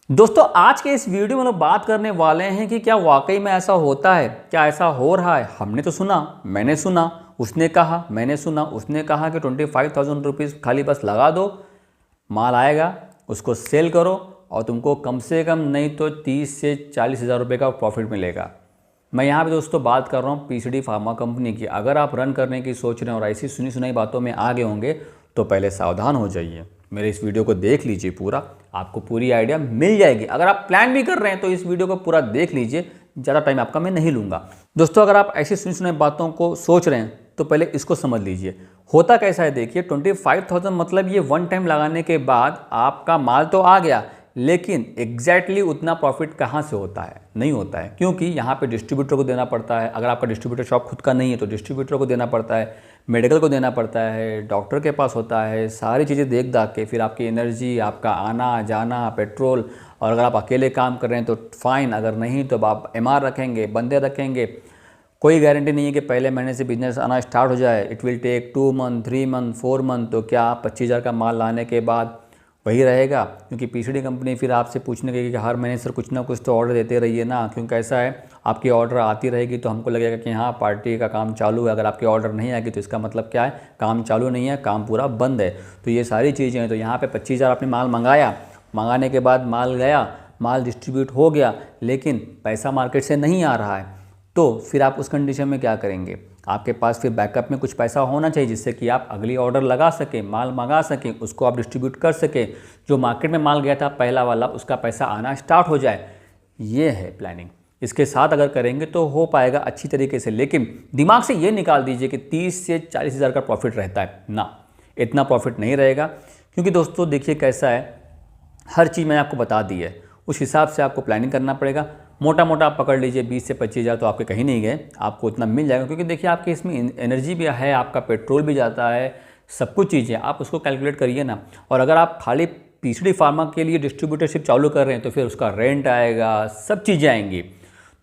दोस्तों आज के इस वीडियो में लोग बात करने वाले हैं कि क्या वाकई में ऐसा होता है, क्या ऐसा हो रहा है। हमने तो सुना, मैंने सुना, उसने कहा, मैंने सुना, उसने कहा कि 25,000 रुपीज़ खाली बस लगा दो, माल आएगा, उसको सेल करो और तुमको कम से कम नहीं तो 30 से 40 हज़ार रुपये का प्रॉफिट मिलेगा। मैं यहाँ पे दोस्तों बात कर रहा हूँ पीसीडी फार्मा कंपनी की। अगर आप रन करने की सोच रहे हैं और ऐसी सुनी सुनाई बातों में आगे होंगे तो पहले सावधान हो जाइए। मेरे इस वीडियो को देख लीजिए पूरा, आपको पूरी आइडिया मिल जाएगी। अगर आप प्लान भी कर रहे हैं तो इस वीडियो को पूरा देख लीजिए, ज़्यादा टाइम आपका मैं नहीं लूँगा। दोस्तों अगर आप ऐसी सुनी सुनाई बातों को सोच रहे हैं तो पहले इसको समझ लीजिए होता कैसा है। देखिए 25,000 मतलब ये वन टाइम लगाने के बाद आपका माल तो आ गया, लेकिन एग्जैक्टली उतना प्रॉफिट कहाँ से होता है? नहीं होता है, क्योंकि यहाँ पे डिस्ट्रीब्यूटर को देना पड़ता है। अगर आपका डिस्ट्रीब्यूटर शॉप खुद का नहीं है तो डिस्ट्रीब्यूटर को देना पड़ता है, मेडिकल को देना पड़ता है, डॉक्टर के पास होता है, सारी चीज़ें देख दाख के फिर आपकी एनर्जी, आपका आना जाना, पेट्रोल। और अगर आप अकेले काम कर रहे हैं तो फाइन, अगर नहीं तो आप एमआर रखेंगे, बंदे रखेंगे। कोई गारंटी नहीं है कि पहले महीने से बिजनेस आना स्टार्ट हो जाए। It will take 2 month, 3 month, 4 month. तो क्या 25,000 का माल लाने के बाद वही रहेगा? क्योंकि पीसीडी कंपनी फिर आपसे पूछने लगी कि हर महीने सर कुछ ना कुछ तो ऑर्डर देते रहिए ना, क्योंकि ऐसा है आपकी ऑर्डर आती रहेगी तो हमको लगेगा कि हाँ पार्टी का काम चालू है। अगर आपकी ऑर्डर नहीं आएगी तो इसका मतलब क्या है? काम चालू नहीं है, काम पूरा बंद है। तो ये सारी चीज़ें हैं। तो यहाँ पे 25,000 आपने माल मंगाया, मंगाने के बाद माल गया, माल डिस्ट्रीब्यूट हो गया, लेकिन पैसा मार्केट से नहीं आ रहा है, तो फिर आप उस कंडीशन में क्या करेंगे? आपके पास फिर बैकअप में कुछ पैसा होना चाहिए जिससे कि आप अगली ऑर्डर लगा सकें, माल मंगा सकें, उसको आप डिस्ट्रीब्यूट कर सकें। जो मार्केट में माल गया था पहला वाला, उसका पैसा आना स्टार्ट हो जाए। ये है प्लानिंग। इसके साथ अगर करेंगे तो हो पाएगा अच्छी तरीके से। लेकिन दिमाग से ये निकाल दीजिए कि 30 से 40 हज़ार का प्रॉफिट रहता है ना, इतना प्रॉफिट नहीं रहेगा। क्योंकि दोस्तों देखिए कैसा है, हर चीज़ मैंने आपको बता दी है, उस हिसाब से आपको प्लानिंग करना पड़ेगा। मोटा मोटा आप पकड़ लीजिए 20 से 25,000 तो आपके कहीं नहीं गए, आपको उतना मिल जाएगा। क्योंकि देखिए आपके इसमें एनर्जी भी है, आपका पेट्रोल भी जाता है, सब कुछ चीज़ें आप उसको कैलकुलेट करिए ना। और अगर आप खाली पीसीडी फार्मा के लिए डिस्ट्रीब्यूटरशिप चालू कर रहे हैं तो फिर उसका रेंट आएगा, सब चीज़ें आएंगी,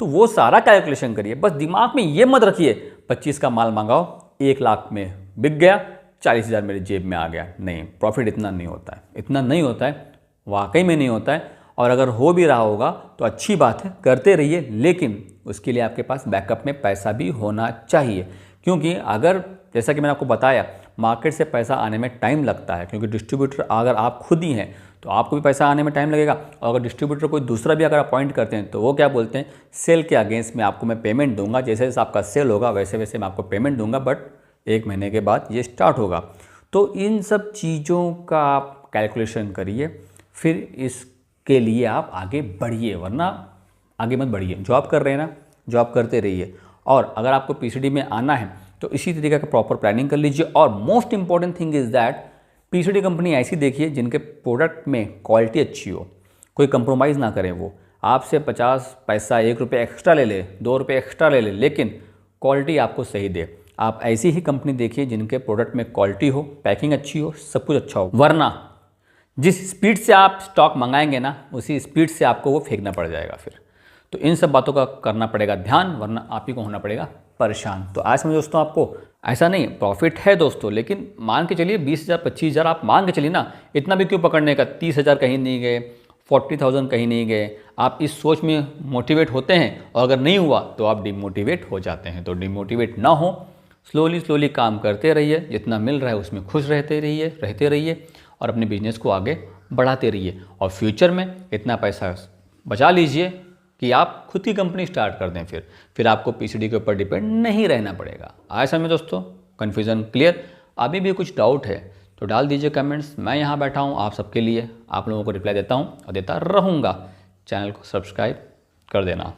तो वो सारा कैलकुलेशन करिए। बस दिमाग में ये मत रखिए 25 का माल मंगाओ, 1 लाख में बिक गया, 40,000 मेरे जेब में आ गया। नहीं, प्रॉफिट इतना नहीं होता है, इतना नहीं होता है, वाकई में नहीं होता है। और अगर हो भी रहा होगा तो अच्छी बात है, करते रहिए, लेकिन उसके लिए आपके पास बैकअप में पैसा भी होना चाहिए। क्योंकि अगर जैसा कि मैंने आपको बताया, मार्केट से पैसा आने में टाइम लगता है। क्योंकि डिस्ट्रीब्यूटर अगर आप खुद ही हैं तो आपको भी पैसा आने में टाइम लगेगा। और अगर डिस्ट्रीब्यूटर कोई दूसरा भी अगर अपॉइंट करते हैं तो वो क्या बोलते हैं, सेल के अगेंस्ट में आपको मैं पेमेंट दूंगा, जैसे जैसे आपका सेल होगा वैसे वैसे मैं आपको पेमेंट दूंगा, बट 1 महीने के बाद ये स्टार्ट होगा। तो इन सब चीज़ों का आप कैलकुलेशन करिए, फिर इसके लिए आप आगे बढ़िए, वरना आगे मत बढ़िए। जॉब कर रहे हैं ना, जॉब करते रहिए। और अगर आपको पीसीडी में आना है तो इसी तरीके का प्रॉपर प्लानिंग कर लीजिए। और most important thing is that PCD company ऐसी देखिए जिनके प्रोडक्ट में क्वालिटी अच्छी हो, कोई कंप्रोमाइज़ ना करें। वो आपसे 50 पैसा 1 रुपये एक्स्ट्रा ले ले, 2 रुपये एक्स्ट्रा ले ले, लेकिन क्वालिटी आपको सही दे। आप ऐसी ही कंपनी देखिए जिनके प्रोडक्ट में क्वालिटी हो, पैकिंग अच्छी हो, सब कुछ अच्छा हो। वरना जिस स्पीड से आप स्टॉक मंगाएंगे ना, उसी स्पीड से आपको वो फेंकना पड़ जाएगा फिर। तो इन सब बातों का करना पड़ेगा ध्यान, वरना आप ही को होना पड़ेगा परेशान। तो आज में दोस्तों आपको ऐसा नहीं, प्रॉफिट है दोस्तों, लेकिन मान के चलिए 20,000 25,000 आप मान के चलिए ना, इतना भी क्यों पकड़ने का। 30,000 कहीं नहीं गए, 40,000 कहीं नहीं गए। आप इस सोच में मोटिवेट होते हैं और अगर नहीं हुआ तो आप डिमोटिवेट हो जाते हैं। तो डिमोटिवेट ना हो, स्लोली स्लोली काम करते रहिए, जितना मिल रहा है उसमें खुश रहते रहिए और अपने बिजनेस को आगे बढ़ाते रहिए। और फ्यूचर में इतना पैसा बचा लीजिए कि आप खुद की कंपनी स्टार्ट कर दें। फिर आपको पीसीडी के ऊपर डिपेंड नहीं रहना पड़ेगा। आए समझ में दोस्तों? Confusion clear? अभी भी कुछ डाउट है तो डाल दीजिए कमेंट्स। मैं यहाँ बैठा हूँ आप सबके लिए, आप लोगों को रिप्लाई देता हूँ और देता रहूँगा। चैनल को सब्सक्राइब कर देना।